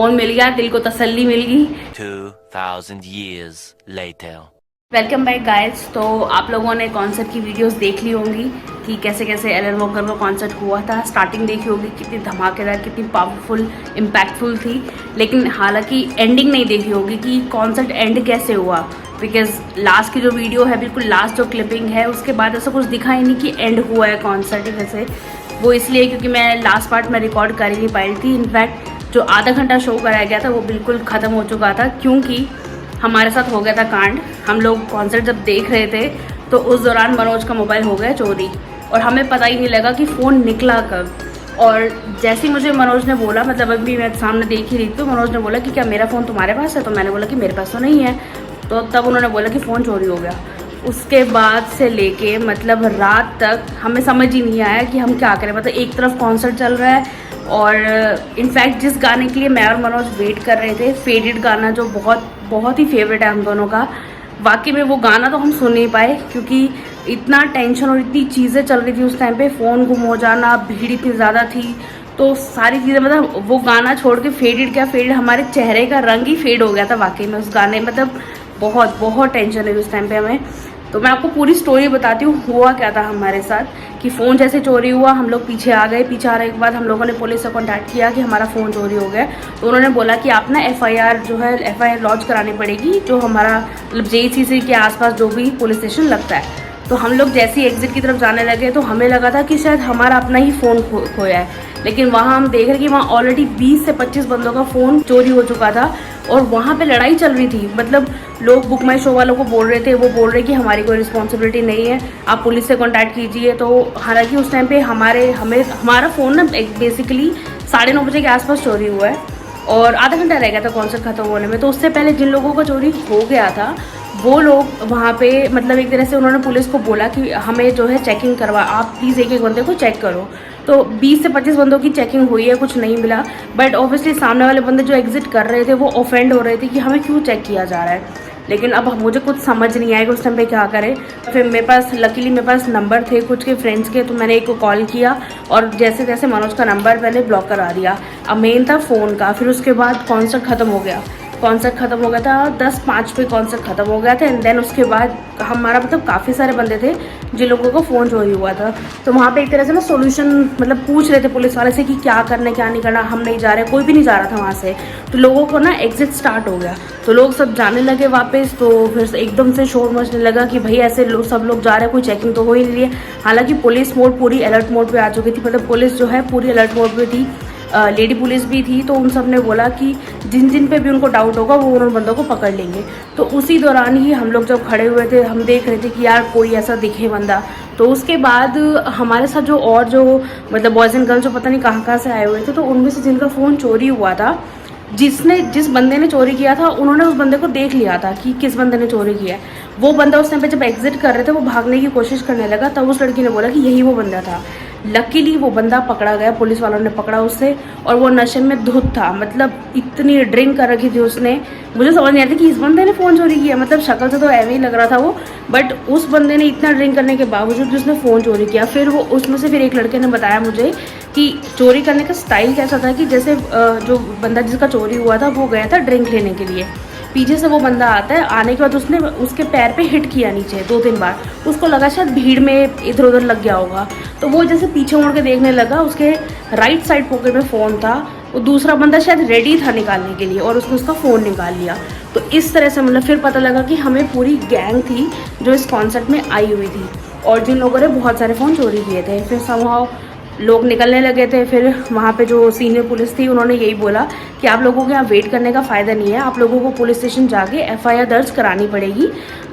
Phone मिल गया, दिल को तसल्ली मिल गई। 2000 years later. Welcome back guys. तो आप लोगों ने कॉन्सर्ट की वीडियोस देख ली होंगी कि कैसे कैसे एलन वॉकर का कॉन्सर्ट हुआ था। स्टार्टिंग देखी होगी, कितनी धमाकेदार, कितनी पावरफुल, इम्पैक्टफुल थी। लेकिन हालांकि एंडिंग नहीं देखी होगी कि कॉन्सर्ट एंड कैसे हुआ, बिकॉज लास्ट की जो वीडियो है, बिल्कुल लास्ट जो क्लिपिंग है, उसके बाद ऐसा कुछ दिखा ही नहीं कि एंड हुआ है कॉन्सर्ट कैसे। वो इसलिए क्योंकि मैं लास्ट पार्ट में रिकॉर्ड कर ही नहीं पाई थी। इनफैक्ट जो आधा घंटा शो कराया गया था वो बिल्कुल ख़त्म हो चुका था, क्योंकि हमारे साथ हो गया था कांड। हम लोग कॉन्सर्ट जब देख रहे थे तो उस दौरान मनोज का मोबाइल हो गया चोरी, और हमें पता ही नहीं लगा कि फ़ोन निकला कब। और जैसे ही मुझे मनोज ने बोला, मतलब अभी मैं सामने देख ही रही थी, तो मनोज ने बोला कि क्या मेरा फ़ोन तुम्हारे पास है? तो मैंने बोला कि मेरे पास तो नहीं है। तो तब उन्होंने बोला कि फ़ोन चोरी हो गया। उसके बाद से लेके मतलब रात तक हमें समझ ही नहीं आया कि हम क्या करें। मतलब एक तरफ कॉन्सर्ट चल रहा है, और इनफैक्ट जिस गाने के लिए मैं और मनोज वेट कर रहे थे, फेडेड गाना, जो बहुत ही फेवरेट है हम दोनों का, वाकई में वो गाना तो हम सुन नहीं पाए, क्योंकि इतना टेंशन और इतनी चीज़ें चल रही थी उस टाइम पे। फ़ोन गुम हो जाना, भीड़ इतनी ज़्यादा थी, तो सारी चीज़ें, मतलब वो गाना छोड़ के फेडेड, क्या फेडेड, हमारे चेहरे का रंग ही फेड हो गया था वाकई में उस गाने। मतलब बहुत टेंशन हुई उस टाइम पे हमें। तो मैं आपको पूरी स्टोरी बताती हूँ, हुआ क्या था हमारे साथ। कि फ़ोन जैसे चोरी हुआ, हम लोग पीछे आ गए। पीछे आने के बाद हम लोगों ने पुलिस से कॉन्टैक्ट किया कि हमारा फ़ोन चोरी हो गया। तो उन्होंने बोला कि आप ना एफआईआर लॉन्च करानी पड़ेगी, जो हमारा मतलब जेसीसी के आसपास जो भी पुलिस स्टेशन लगता है। तो हम लोग जैसे ही एग्जिट की तरफ जाने लगे तो हमें लगा था कि शायद हमारा अपना ही फ़ोन खोया है, लेकिन वहाँ हम देख रहे कि वहाँ ऑलरेडी 20 से 25 बंदों का फ़ोन चोरी हो चुका था, और वहाँ पे लड़ाई चल रही थी। मतलब लोग बुक माई शो वालों को बोल रहे थे, वो बोल रहे कि हमारी कोई रिस्पॉन्सिबिलिटी नहीं है, आप पुलिस से कॉन्टैक्ट कीजिए। तो हालांकि उस टाइम पे हमारा फ़ोन ना बेसिकली 9:30 बजे के आसपास चोरी हुआ है, और आधा घंटा रह गया था कॉन्सर्ट खत्म होने में। तो उससे पहले जिन लोगों का चोरी हो गया था, वो लोग वहाँ पे मतलब एक तरह से उन्होंने पुलिस को बोला कि हमें जो है चेकिंग करवा, आप प्लीज़ एक एक बंदे को चेक करो। तो 20 से 25 बंदों की चेकिंग हुई है, कुछ नहीं मिला। बट ऑब्वियसली सामने वाले बंदे जो एग्जिट कर रहे थे वो ऑफेंड हो रहे थे कि हमें क्यों चेक किया जा रहा है। लेकिन अब मुझे कुछ समझ नहीं आया कि उस टाइम पे क्या करें। फिर लकीली मेरे पास नंबर थे कुछ के फ्रेंड्स के, तो मैंने एक को कॉल किया, और जैसे तैसे मनोज का नंबर मैंने ब्लॉक करा दिया। अब मेन था फ़ोन का। फिर उसके बाद कॉन्सर्ट ख़त्म हो गया था 10:05 पे कॉन्सर्ट ख़त्म हो गया था। एंड देन उसके बाद हमारा मतलब काफ़ी सारे बंदे थे जिन लोगों का फ़ोन चोरी हुआ था। तो वहाँ पे एक तरह से ना सोल्यूशन मतलब पूछ रहे थे पुलिस वाले से कि क्या करना क्या नहीं करना। हम नहीं जा रहे, कोई भी नहीं जा रहा था वहाँ से। तो लोगों को ना एग्जिट स्टार्ट हो गया, तो लोग सब जाने लगे वापस। तो फिर एकदम से शोर मचने लगा कि भाई ऐसे सब लोग जा रहे हैं, कोई चेकिंग तो हो ही नहीं रही है। हालांकि पुलिस मोड पूरी अलर्ट मोड पे आ चुकी थी, मतलब पुलिस जो है पूरी अलर्ट मोड पे थी, लेडी पुलिस भी थी। तो उन सब ने बोला कि जिन जिन पे भी उनको डाउट होगा वो उन बंदों को पकड़ लेंगे। तो उसी दौरान ही हम लोग जब खड़े हुए थे, हम देख रहे थे कि यार कोई ऐसा दिखे बंदा। तो उसके बाद हमारे साथ जो मतलब बॉयज़ एंड गर्ल्स जो पता नहीं कहाँ से आए हुए थे, तो उनमें से जिनका फ़ोन चोरी हुआ था, जिस बंदे ने चोरी किया था, उन्होंने उस बंदे को देख लिया था कि किस बंदे ने चोरी किया है। वो बंदा उस टाइम पे जब एग्जिट कर रहे थे, वो भागने की कोशिश करने लगा, तब उस लड़की ने बोला कि यही वो बंदा था। लकीली वो बंदा पकड़ा गया, पुलिस वालों ने पकड़ा उसे, और वो नशे में धुत था। मतलब इतनी ड्रिंक कर रखी थी उसने, मुझे समझ नहीं आता कि इस बंदे ने फ़ोन चोरी किया। मतलब शक्ल से तो ऐसे ही लग रहा था वो, बट उस बंदे ने इतना ड्रिंक करने के बावजूद भी उसने फ़ोन चोरी किया। फिर वो उसमें से फिर एक लड़के ने बताया मुझे कि चोरी करने का स्टाइल कैसा था कि जैसे जो बंदा जिसका चोरी हुआ था वो गया था ड्रिंक लेने के लिए, पीछे से वो बंदा आता है, आने के बाद उसने उसके पैर पे हिट किया नीचे 2-3 बार। उसको लगा शायद भीड़ में इधर उधर लग गया होगा, तो वो जैसे पीछे मुड़ के देखने लगा, उसके राइट साइड पॉकेट में फ़ोन था। वो दूसरा बंदा शायद रेडी था निकालने के लिए, और उसने उसका फ़ोन निकाल लिया। तो इस तरह से मतलब फिर पता लगा कि हमें पूरी गैंग थी जो इस कॉन्सर्ट में आई हुई थी, और जिन लोगों ने बहुत सारे फ़ोन चोरी किए थे। फिर समहाउ लोग निकलने लगे थे। फिर वहाँ पे जो सीनियर पुलिस थी उन्होंने यही बोला कि आप लोगों के यहाँ वेट करने का फ़ायदा नहीं है, आप लोगों को पुलिस स्टेशन जाके एफआईआर दर्ज करानी पड़ेगी,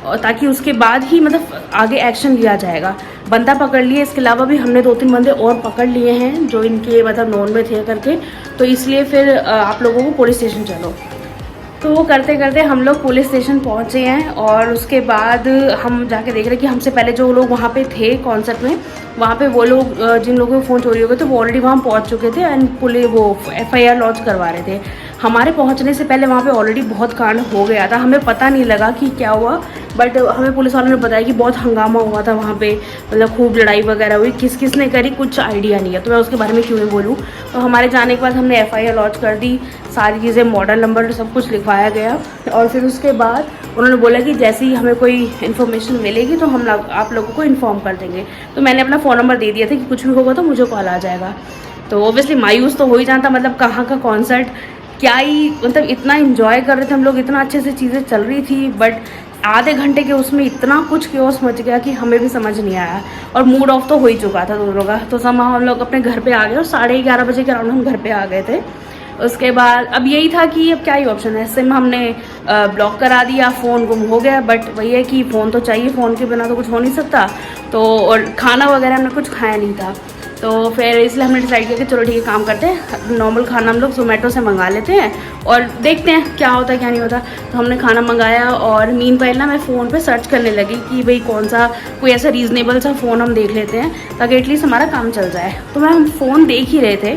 और ताकि उसके बाद ही मतलब आगे एक्शन लिया जाएगा। बंदा पकड़ लिए, इसके अलावा भी हमने 2-3 बंदे और पकड़ लिए हैं जो इनके मतलब नॉन में थे करके। तो इसलिए फिर आप लोगों को पुलिस स्टेशन चलो। तो वो करते करते हम लोग पुलिस स्टेशन पहुँचे हैं, और उसके बाद हम जाके देख रहे हैं कि हमसे पहले जो लोग वहाँ पे थे कॉन्सर्ट में, वहाँ पे वो लोग जिन लोगों के फ़ोन चोरी हो गए थे वो ऑलरेडी वहाँ पहुँच चुके थे, एंड पुलिस वो एफआईआर लॉन्च करवा रहे थे। हमारे पहुंचने से पहले वहाँ पे ऑलरेडी बहुत कांड हो गया था, हमें पता नहीं लगा कि क्या हुआ, बट हमें पुलिस वालों ने बताया कि बहुत हंगामा हुआ था वहाँ पे, मतलब खूब लड़ाई वगैरह हुई। किस किस ने करी कुछ आइडिया नहीं है, तो मैं उसके बारे में क्यों नहीं बोलूँ। तो हमारे जाने के बाद हमने FIR लॉन्च कर दी, सारी चीज़ें, मॉडल नंबर सब कुछ लिखवाया गया। और फिर उसके बाद उन्होंने बोला कि जैसे ही हमें कोई इन्फॉर्मेशन मिलेगी तो हम आप लोगों को इन्फॉर्म कर देंगे। तो मैंने अपना फ़ोन नंबर दे दिया था कि कुछ भी होगा तो मुझे कॉल आ जाएगा। तो ओबियसली मायूस तो हो ही जाता, मतलब कहाँ का कॉन्सर्ट, क्या ही, मतलब इतना इन्जॉय कर रहे थे हम लोग, इतना अच्छे से चीज़ें चल रही थी, बट आधे घंटे के उसमें इतना कुछ क्योस मच गया कि हमें भी समझ नहीं आया। और मूड ऑफ तो हो ही चुका था दोनों का। तो समां हम लोग अपने घर पे आ गए और 11:30 बजे के अराउंड हम घर पे आ गए थे। उसके बाद अब यही था कि अब क्या ही ऑप्शन है, सिम हमने ब्लॉक करा दिया, फ़ोन गुम हो गया, बट वही है कि फ़ोन तो चाहिए, फ़ोन के बिना तो कुछ हो नहीं सकता। तो और खाना वगैरह हमने कुछ खाया नहीं था, तो फिर इसलिए हमने डिसाइड किया कि चलो ठीक है, काम करते हैं, नॉर्मल खाना हम लोग ज़ोमेटो से मंगा लेते हैं और देखते हैं क्या होता है क्या नहीं होता। तो हमने खाना मंगाया और मीनवाइल ना मैं फ़ोन पे सर्च करने लगी कि भाई कौन सा कोई ऐसा रीज़नेबल सा फ़ोन हम देख लेते हैं ताकि एटलीस्ट हमारा काम चल जाए। तो हम फ़ोन देख ही रहे थे,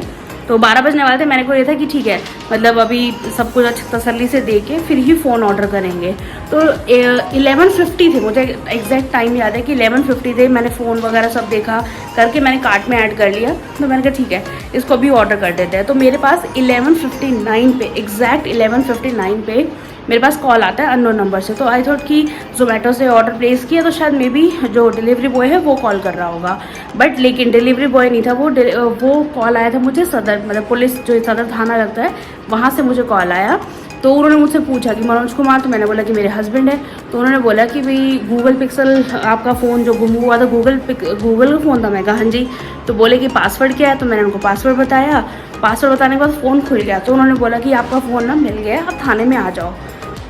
तो 12 बजने वाले थे। मैंने को ये था कि ठीक है, मतलब अभी सब कुछ अच्छी तसल्ली से दे के फिर ही फ़ोन ऑर्डर करेंगे। तो 11:50 थे, मुझे एग्जैक्ट टाइम याद है कि 11:50 थे। मैंने फ़ोन वगैरह सब देखा करके मैंने कार्ट में ऐड कर लिया। तो मैंने कहा ठीक है, इसको भी ऑर्डर कर देते हैं। तो मेरे पास 11:59 पे, एग्जैक्ट 11:59 पे मेरे पास कॉल आता है अननोन नंबर से। तो आई थॉट कि ज़ोमेटो से ऑर्डर प्लेस किया तो शायद मे बी जो डिलीवरी बॉय है वो कॉल कर रहा होगा, बट लेकिन डिलीवरी बॉय नहीं था वो कॉल आया था मुझे सदर, मतलब पुलिस जो सदर थाना लगता है वहाँ से मुझे कॉल आया। तो उन्होंने मुझसे पूछा कि मनोज कुमार, तो मैंने बोला कि मेरे हस्बैंड है। तो उन्होंने बोला कि भाई गूगल पिक्सल आपका फ़ोन जो गुम हुआ था, गूगल का फ़ोन था। मैं कहा हाँ जी। तो बोले कि पासवर्ड क्या है, तो मैंने उनको पासवर्ड बताया। पासवर्ड बताने के बाद फ़ोन खुल गया। तो उन्होंने बोला कि आपका फ़ोन ना मिल गया, आप थाने में आ जाओ।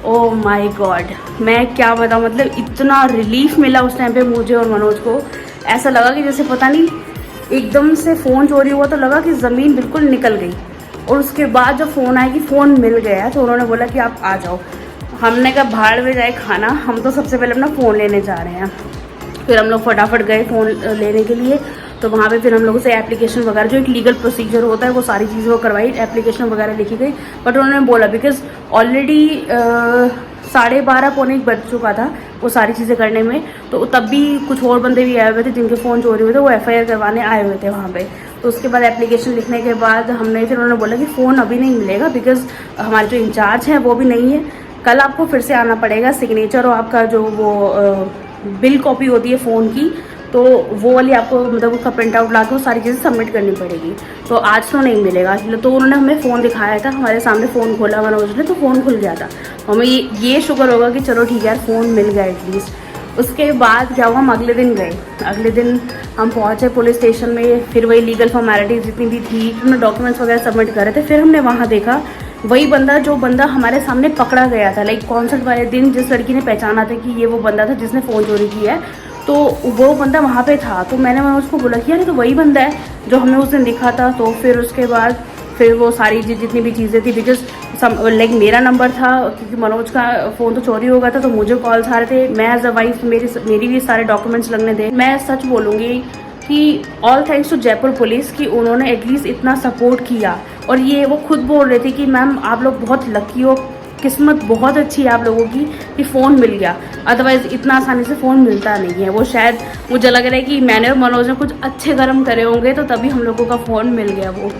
ओह माय गॉड, मैं क्या बताऊँ, मतलब इतना रिलीफ मिला उस टाइम पे मुझे और मनोज को। ऐसा लगा कि जैसे पता नहीं एकदम से फ़ोन चोरी हुआ, तो लगा कि ज़मीन बिल्कुल निकल गई। और उसके बाद जब फ़ोन आया कि फ़ोन मिल गया, तो उन्होंने बोला कि आप आ जाओ। हमने कहा भाड़ में जाए खाना, हम तो सबसे पहले अपना फ़ोन लेने जा रहे हैं। फिर हम लोग फटाफट गए फ़ोन लेने के लिए। तो वहाँ पे फिर हम लोगों से एप्लीकेशन वगैरह, जो एक लीगल प्रोसीजर होता है, वो सारी चीज़ें वो करवाई, एप्लीकेशन वगैरह लिखी गई। बट उन्होंने बोला बिकॉज ऑलरेडी 12:30 पौने 1 बज चुका था वो सारी चीज़ें करने में। तो तब भी कुछ और बंदे भी आए हुए थे जिनके फ़ोन चोरी हुए थे, वो FIR करवाने आए हुए थे वहाँ पे। तो उसके बाद एप्लीकेशन लिखने के बाद हमने फिर उन्होंने बोला कि फ़ोन अभी नहीं मिलेगा बिकॉज हमारे जो इंचार्ज हैं वो भी नहीं है, कल आपको फिर से आना पड़ेगा। सिग्नेचर और आपका जो वो बिल कॉपी होती है फ़ोन की, तो वो वाली आपको मतलब उसका प्रिंट आउट ला के वो सारी चीज़ें सबमिट करनी पड़ेगी। तो आज तो नहीं मिलेगा। तो उन्होंने हमें फ़ोन दिखाया था, हमारे सामने फ़ोन खोला मनोज ने, तो फ़ोन खुल गया था। हमें ये शुक्र होगा कि चलो ठीक है यार, फ़ोन मिल गया एटलीस्ट। उसके बाद क्या हुआ, हम अगले दिन गए। अगले दिन हम पहुँचे पुलिस स्टेशन में, फिर वही लीगल फॉर्मेलिटीज़ जितनी भी थी, हमने डॉक्यूमेंट्स वगैरह सबमिट करे थे। फिर हमने वहाँ देखा वही बंदा जो बंदा हमारे सामने पकड़ा गया था, लाइक कॉन्सर्ट वाले दिन जिस लड़की ने पहचाना था कि ये वो बंदा था जिसने फ़ोन चोरी किया है, तो वो बंदा वहाँ पे था। तो मैंने उसको बोला कि यार तो वही बंदा है जो हमें उस दिन दिखा था। तो फिर उसके बाद फिर वो सारी जितनी भी चीज़ें थी, बिकॉज लाइक मेरा नंबर था क्योंकि मनोज का फ़ोन तो चोरी हो गया था, तो मुझे कॉल्स आ रहे थे। मैं एज अ वाइफ मेरी भी सारे डॉक्यूमेंट्स लगने थे। मैं सच बोलूँगी कि all thanks to Jaipur police कि उन्होंने एटलीस्ट इतना सपोर्ट किया। और ये वो खुद बोल रहे थे कि मैम आप लोग बहुत लकी हो, किस्मत बहुत अच्छी है आप लोगों की कि फ़ोन मिल गया, अदरवाइज़ इतना आसानी से फ़ोन मिलता नहीं है। वो शायद मुझे लग रहा है कि मैंने और मनोज ने कुछ अच्छे कर्म करे होंगे तो तभी हम लोगों का फ़ोन मिल गया वो।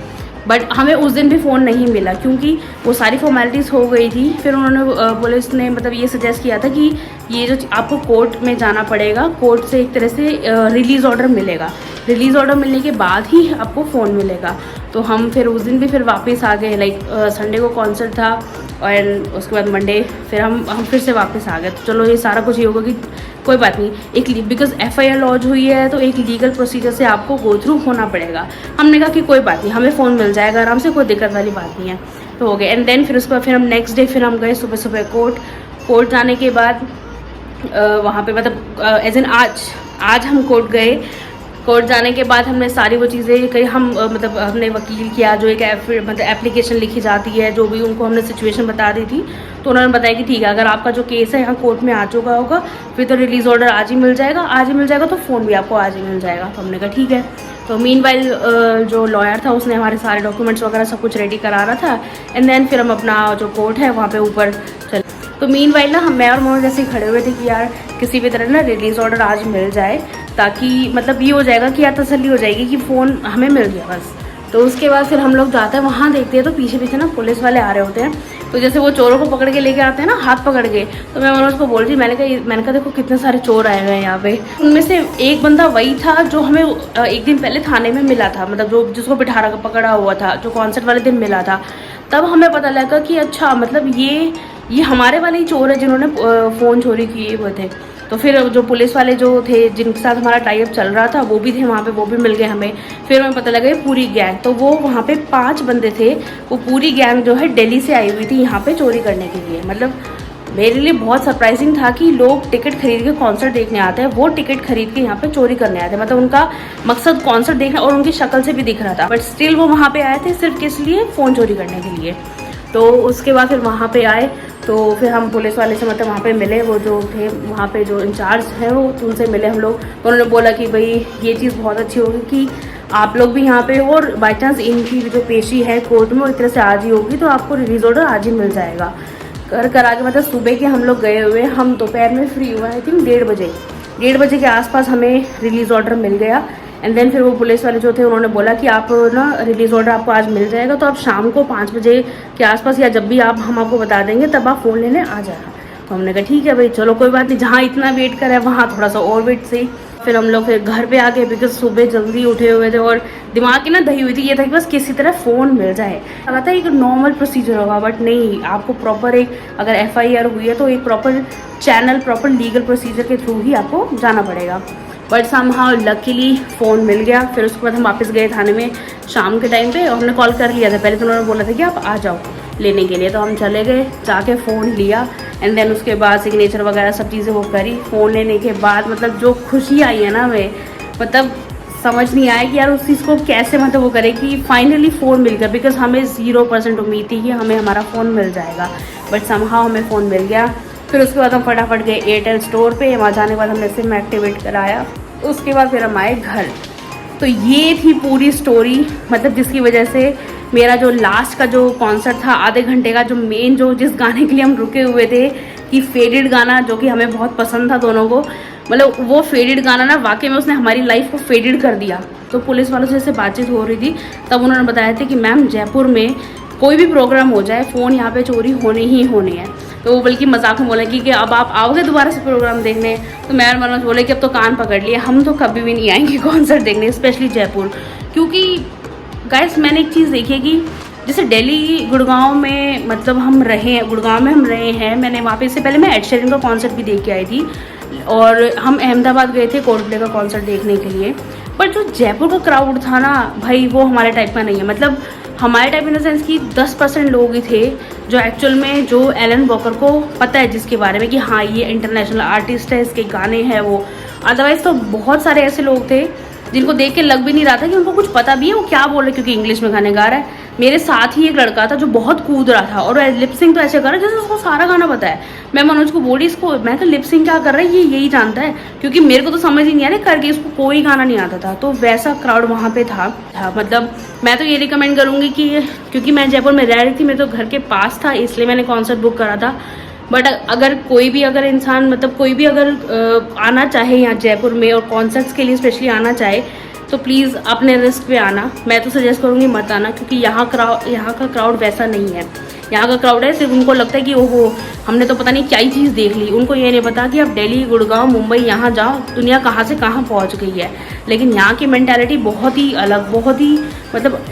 बट हमें उस दिन भी फ़ोन नहीं मिला क्योंकि वो सारी फॉर्मेलिटीज़ हो गई थी। फिर उन्होंने पुलिस ने मतलब ये सजेस्ट किया था कि ये जो आपको कोर्ट में जाना पड़ेगा, कोर्ट से एक तरह से रिलीज़ ऑर्डर मिलेगा, रिलीज़ ऑर्डर मिलने के बाद ही आपको फ़ोन मिलेगा। तो हम फिर उस दिन भी फिर वापस आ गए, लाइक संडे को कॉन्सर्ट था और उसके बाद मंडे फिर हम फिर से वापस आ गए। तो चलो ये सारा कुछ ये होगा कि कोई बात नहीं, एक बिकॉज FIR लॉन्च हुई है तो एक लीगल प्रोसीजर से आपको गो थ्रू होना पड़ेगा। हमने कहा कि कोई बात नहीं, हमें फ़ोन मिल जाएगा आराम से, कोई दिक्कत वाली बात नहीं है। तो हो गया। एंड देन फिर उसके बाद फिर हम नेक्स्ट डे फिर हम गए सुबह सुबह कोर्ट जाने के बाद वहाँ पे मतलब एज एन आज हम कोर्ट गए। कोर्ट जाने के बाद हमने सारी वो चीज़ें कही, हम मतलब हमने वकील किया, जो एक मतलब एप्लीकेशन लिखी जाती है, जो भी उनको हमने सिचुएशन बता दी थी। तो उन्होंने बताया कि ठीक है, अगर आपका जो केस है यहाँ कोर्ट में आ चुका होगा फिर तो रिलीज़ ऑर्डर आज ही मिल जाएगा, तो फ़ोन भी आपको आज ही मिल जाएगा। तो हमने कहा ठीक है। तो मीनवाइल जो लॉयर था उसने हमारे सारे डॉक्यूमेंट्स वगैरह सब कुछ रेडी करा रहा था। एंड देन फिर हम अपना जो कोर्ट है वहाँ पे ऊपर चले। तो मीनवाइल ना मैं और मोहन जैसे खड़े हुए थे कि यार किसी भी तरह ना रिलीज़ ऑर्डर आज मिल जाए, ताकि मतलब ये हो जाएगा कि यार तसल्ली हो जाएगी कि फ़ोन हमें मिल गया बस। तो उसके बाद फिर हम लोग जाते हैं वहाँ, देखते हैं तो पीछे पीछे ना पुलिस वाले आ रहे होते हैं। तो जैसे वो चोरों को पकड़ के लेके आते हैं ना हाथ पकड़ के, तो मैं मनोज को बोल रही, मैंने कहा देखो कितने सारे चोर आए हुए हैं यहाँ पे। उनमें से एक बंदा वही था जो हमें एक दिन पहले थाने में मिला था, मतलब जो जिसको बिठा रखा पकड़ा हुआ था, जो कॉन्सर्ट वाले दिन मिला था। तब हमें पता लगा कि अच्छा मतलब ये हमारे वाले ही चोर है जिन्होंने फ़ोन चोरी किए हुए थे। तो फिर जो पुलिस वाले जो थे जिनके साथ हमारा टाई अप चल रहा था वो भी थे वहाँ पे, वो भी मिल गए हमें। फिर हमें पता लगा ये पूरी गैंग, तो वो वहाँ पे 5 बंदे थे, वो पूरी गैंग जो है दिल्ली से आई हुई थी यहाँ पे चोरी करने के लिए। मतलब मेरे लिए बहुत सरप्राइजिंग था कि लोग टिकट खरीद के कॉन्सर्ट देखने आते हैं, वो टिकट खरीद के यहाँ पे चोरी करने आते हैं। मतलब उनका मकसद कॉन्सर्ट देखना, और उनकी शक्ल से भी दिख रहा था, बट स्टिल वो वहाँ पे आए थे सिर्फ किस लिए, फ़ोन चोरी करने के लिए। तो उसके बाद फिर वहाँ पे आए, तो फिर हम पुलिस वाले से मतलब वहाँ पे मिले, वो जो थे वहाँ पे जो इंचार्ज हैं वो, उनसे मिले हम लोग। तो उन्होंने बोला कि भाई ये चीज़ बहुत अच्छी होगी कि आप लोग भी यहाँ पे हो, और बाई चांस इनकी जो पेशी है कोर्ट में वो एक तरह से आज ही होगी, तो आपको रिलीज ऑर्डर आज ही मिल जाएगा। करा के मतलब सुबह के हम लोग गए हुए, हम दोपहर में फ्री हुए, आई थिंक 1:30 बजे के आसपास हमें रिलीज़ ऑर्डर मिल गया। एंड देन फिर वो पुलिस वाले जो थे उन्होंने बोला कि आप ना रिलीज़ ऑर्डर आपको आज मिल जाएगा, तो आप शाम को 5 बजे के आसपास या जब भी हम आपको बता देंगे तब आप फ़ोन लेने आ जाना। तो हमने कहा ठीक है भाई चलो कोई बात नहीं, जहाँ इतना वेट करा है वहाँ थोड़ा सा और वेट सही। फिर हम लोग फिर घर पे आ गए, बिकॉज सुबह जल्दी उठे हुए थे और दिमाग की ना दही हुई थी, ये था कि बस किसी तरह फ़ोन मिल जाए। लगा था एक नॉर्मल प्रोसीजर होगा, बट नहीं, आपको प्रॉपर एक अगर FIR हुई है तो एक proper channel, proper legal procedure के थ्रू ही आपको जाना पड़ेगा। बट समहाउ लकीली फ़ोन मिल गया। फिर उसके बाद हम वापस गए थाने में शाम के टाइम पे, और हमने कॉल कर लिया था पहले, तो उन्होंने बोला था कि आप आ जाओ लेने के लिए। तो हम चले गए, जाके फ़ोन लिया, एंड देन उसके बाद सिग्नेचर वगैरह सब चीज़ें वो करी। फ़ोन लेने के बाद मतलब जो खुशी आई है ना हमें, मतलब समझ नहीं आया कि यार उस चीज़ को कैसे मतलब वो करे कि फाइनली फ़ोन मिल गया। बिकॉज हमें 0% उम्मीद थी कि हमें हमारा फ़ोन मिल जाएगा, बट समहाउ हमें फ़ोन मिल गया। फिर उसके बाद हम फटाफट गए एयरटेल स्टोर पे, वहाँ जाने के बाद हमने सिम एक्टिवेट कराया। उसके बाद फिर हम आए घर। तो ये थी पूरी स्टोरी, मतलब जिसकी वजह से मेरा जो लास्ट का जो कॉन्सर्ट था आधे घंटे का, जो मेन जो जिस गाने के लिए हम रुके हुए थे कि फेडेड गाना, जो कि हमें बहुत पसंद था दोनों को, मतलब वो फेडेड गाना ना वाकई में उसने हमारी लाइफ को फेडेड कर दिया। तो पुलिस वालों से जैसे बातचीत हो रही थी तब उन्होंने बताया था कि मैम जयपुर में कोई भी प्रोग्राम हो जाए फ़ोन यहाँ पे चोरी होने ही होने हैं। तो वो बल्कि मजाक में बोले कि अब आप आओगे दोबारा से प्रोग्राम देखने। तो मैं और मनोज बोले कि अब तो कान पकड़ लिए, हम तो कभी भी नहीं आएंगे कॉन्सर्ट देखने, स्पेशली जयपुर। क्योंकि गाइस मैंने एक चीज़ देखी है कि जैसे दिल्ली गुड़गांव में मतलब हम रहे हैं, गुड़गांव में हम रहे हैं, मैंने वहाँ पे इससे पहले मैं एड शेरिन का कॉन्सर्ट भी देख के आई थी, और हम अहमदाबाद गए थे कोल्डप्ले का कॉन्सर्ट देखने के लिए। पर जो जयपुर का क्राउड था ना भाई, वो हमारे टाइप का नहीं है। मतलब हमारे टाइप इन द सेंस कि 10% लोग ही थे जो एक्चुअल में जो एलन वॉकर को पता है जिसके बारे में कि हाँ ये इंटरनेशनल आर्टिस्ट है, इसके गाने हैं वो। अदरवाइज़ तो बहुत सारे ऐसे लोग थे जिनको देख के लग भी नहीं रहा था कि उनको कुछ पता भी है वो क्या बोल रहे, क्योंकि इंग्लिश में गाने गा रहा है। मेरे साथ ही एक लड़का था जो बहुत कूद रहा था, और लिपसिंग तो ऐसे कर रहा है जैसे उसको सारा गाना पता है। मैं मनोज को बोली इसको, मैं कहा लिपसिंग क्या कर रहा है, ये यही जानता है, क्योंकि मेरे को तो समझ ही नहीं आ रहा करके, इसको कोई गाना नहीं आता था। तो वैसा क्राउड वहाँ पे था। मतलब मैं तो ये रिकमेंड करूँगी कि, क्योंकि मैं जयपुर में रह रही थी, मेरे तो घर के पास था, इसलिए मैंने कॉन्सर्ट बुक करा था। बट अगर कोई भी अगर इंसान मतलब कोई भी अगर आना चाहे यहाँ जयपुर में और कॉन्सर्ट्स के लिए स्पेशली आना चाहे, तो प्लीज़ अपने रिस्क पे आना। मैं तो सजेस्ट करूँगी मत आना, क्योंकि यहाँ का क्राउड वैसा नहीं है। यहाँ का क्राउड है सिर्फ उनको लगता है कि ओहो हमने तो पता नहीं क्या ही चीज़ देख ली। उनको ये नहीं पता कि अब दिल्ली, गुड़गांव, मुंबई यहाँ जाओ, दुनिया कहाँ से कहाँ पहुँच गई है। लेकिन यहाँ की मेंटालिटी बहुत ही अलग, बहुत ही मतलब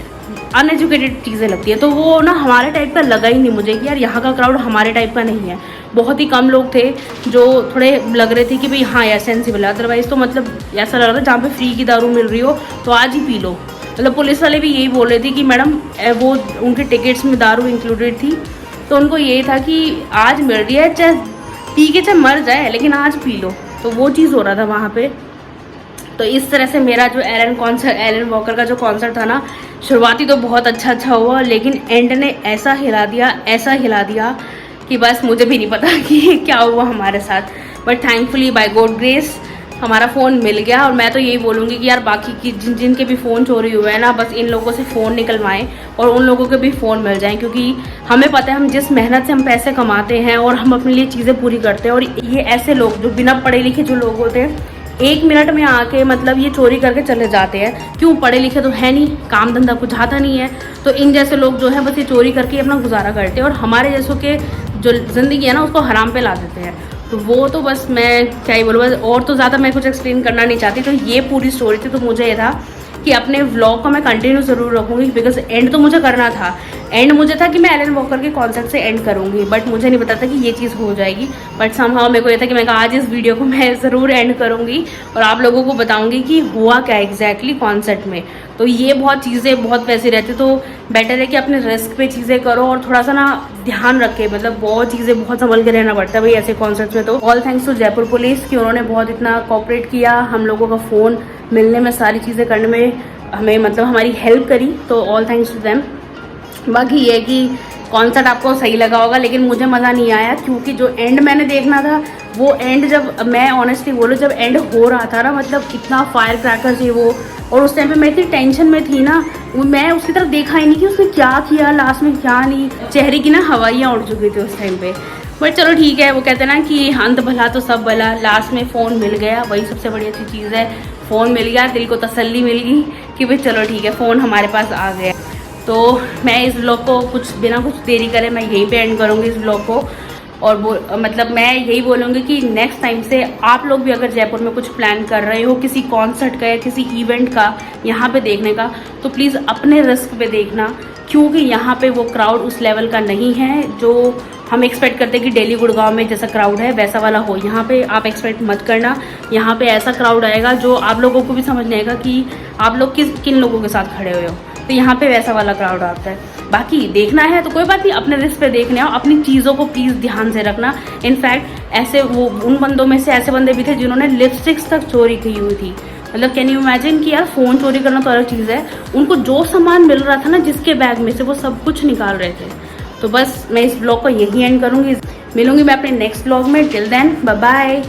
अनएजुकेटेड चीज़ें लगती है। तो वो ना हमारे टाइप का लगा ही नहीं मुझे कि यार यहाँ का क्राउड हमारे टाइप का नहीं है। बहुत ही कम लोग थे जो थोड़े लग रहे थे कि भाई हाँ यार सेंसिबल है, अदरवाइज़ तो मतलब ऐसा लग रहा था जहाँ पे फ्री की दारू मिल रही हो तो आज ही पी लो। मतलब पुलिस वाले भी यही बोल रहे थे कि मैडम वो उनके टिकट्स में दारू इंक्लूडेड थी, तो उनको यही था कि आज मिल रही है, चाहे पी के चाहे मर जाए लेकिन आज पी लो। तो वो चीज़ हो रहा था वहाँ पे। तो इस तरह से मेरा जो एलन वॉकर का जो कॉन्सर्ट था ना, शुरुआती तो बहुत अच्छा हुआ, लेकिन एंड ने ऐसा हिला दिया कि बस मुझे भी नहीं पता कि क्या हुआ हमारे साथ। But thankfully by God grace हमारा फ़ोन मिल गया। और मैं तो यही बोलूँगी कि यार बाकी की जिनके भी फ़ोन चोरी हुए हैं ना, बस इन लोगों से फ़ोन निकलवाएं और उन लोगों के भी फ़ोन मिल जाएं, क्योंकि हमें पता है हम जिस मेहनत से हम पैसे कमाते हैं और हम अपने लिए चीज़ें पूरी करते हैं, और ये ऐसे लोग जो बिना पढ़े लिखे जो लोग होते हैं 1 मिनट में आके मतलब ये चोरी करके चले जाते हैं। क्यों? पढ़े लिखे तो है नहीं, काम धंधा कुछ आता नहीं है, तो इन जैसे लोग जो है बस ये चोरी करके अपना गुजारा करते हैं और हमारे जैसों के जो ज़िंदगी है ना उसको हराम पे ला देते हैं। तो वो तो बस मैं क्या ही बोलूँ, बस और तो ज़्यादा मैं कुछ एक्सप्लेन करना नहीं चाहती। तो ये पूरी स्टोरी थी। तो मुझे ये था कि अपने व्लॉग को मैं कंटिन्यू ज़रूर रखूँगी, बिकॉज एंड तो मुझे करना था। एंड मुझे था कि मैं एलन वॉकर के कॉन्सर्ट से एंड करूँगी, बट मुझे नहीं पता था कि ये चीज़ हो जाएगी। बट समहाउ मेरे को ये था कि मैं आज इस वीडियो को मैं ज़रूर एंड करूँगी और आप लोगों को बताऊँगी कि हुआ क्या एग्जैक्टली कॉन्सर्ट में। तो ये बहुत चीज़ें बहुत वैसी रहती, तो बेटर है कि अपने रिस्क पे चीज़ें करो और थोड़ा सा ना ध्यान रखे, मतलब बहुत चीज़ें बहुत संभल के रहना पड़ता है भाई ऐसे कॉन्सर्ट्स में। तो all thanks to Jaipur police कि उन्होंने बहुत इतना कोऑपरेट किया हम लोगों का फ़ोन मिलने में, सारी चीज़ें करने में हमें मतलब हमारी हेल्प करी। तो ऑल थैंक्स टू देम। बाकी ये है कि कॉन्सर्ट आपको सही लगा होगा, लेकिन मुझे मज़ा नहीं आया, क्योंकि जो एंड मैंने देखना था वो एंड, जब मैं ऑनेस्टली बोलूँ जब एंड हो रहा था ना, मतलब इतना फायर क्रैकर थी वो, और उस टाइम पे मैं इतनी टेंशन में थी ना, मैं उसकी तरफ देखा ही नहीं कि उसने क्या किया लास्ट में क्या नहीं। चेहरे की ना हवाइयाँ उड़ चुकी थी उस टाइम पे। बट चलो ठीक है, वो कहते हैं ना कि अंत भला तो सब भला, लास्ट में फ़ोन मिल गया, वही सबसे बड़ी अच्छी चीज़ है। फ़ोन मिल गया, दिल को तसल्ली मिल गई कि भाई चलो ठीक है फ़ोन हमारे पास आ गया। तो मैं इस ब्लॉग को कुछ बिना कुछ देरी करे मैं यहीं पे एंड करूँगी इस ब्लॉग को। और वो मतलब मैं यही बोलूँगी कि नेक्स्ट टाइम से आप लोग भी अगर जयपुर में कुछ प्लान कर रहे हो किसी कॉन्सर्ट का या किसी इवेंट का यहाँ पे देखने का, तो प्लीज़ अपने रिस्क पे देखना, क्योंकि यहाँ पे वो क्राउड उस लेवल का नहीं है जो हम एक्सपेक्ट करते हैं कि दिल्ली गुड़गांव में जैसा क्राउड है वैसा वाला हो। यहाँ पे आप एक्सपेक्ट मत करना, यहाँ पे ऐसा क्राउड आएगा जो आप लोगों को भी समझ नहीं आएगा कि आप लोग किन लोगों के साथ खड़े हुए हो। तो यहाँ पे वैसा वाला क्राउड आता है। बाकी देखना है तो कोई बात नहीं, अपने रिस्क पे देखने आओ, अपनी चीज़ों को प्लीज़ ध्यान से रखना। इनफैक्ट ऐसे वो उन बंदों में से ऐसे बंदे भी थे जिन्होंने लिपस्टिक्स तक चोरी की हुई थी। मतलब कैन यू इमेजिन कि यार फ़ोन चोरी करना तो अलग चीज़ है, उनको जो सामान मिल रहा था ना जिसके बैग में से वो सब कुछ निकाल रहे थे। तो बस मैं इस ब्लॉग को यहीं एंड करूँगी, मिलूंगी मैं अपने नेक्स्ट ब्लॉग में। Till then bye bye.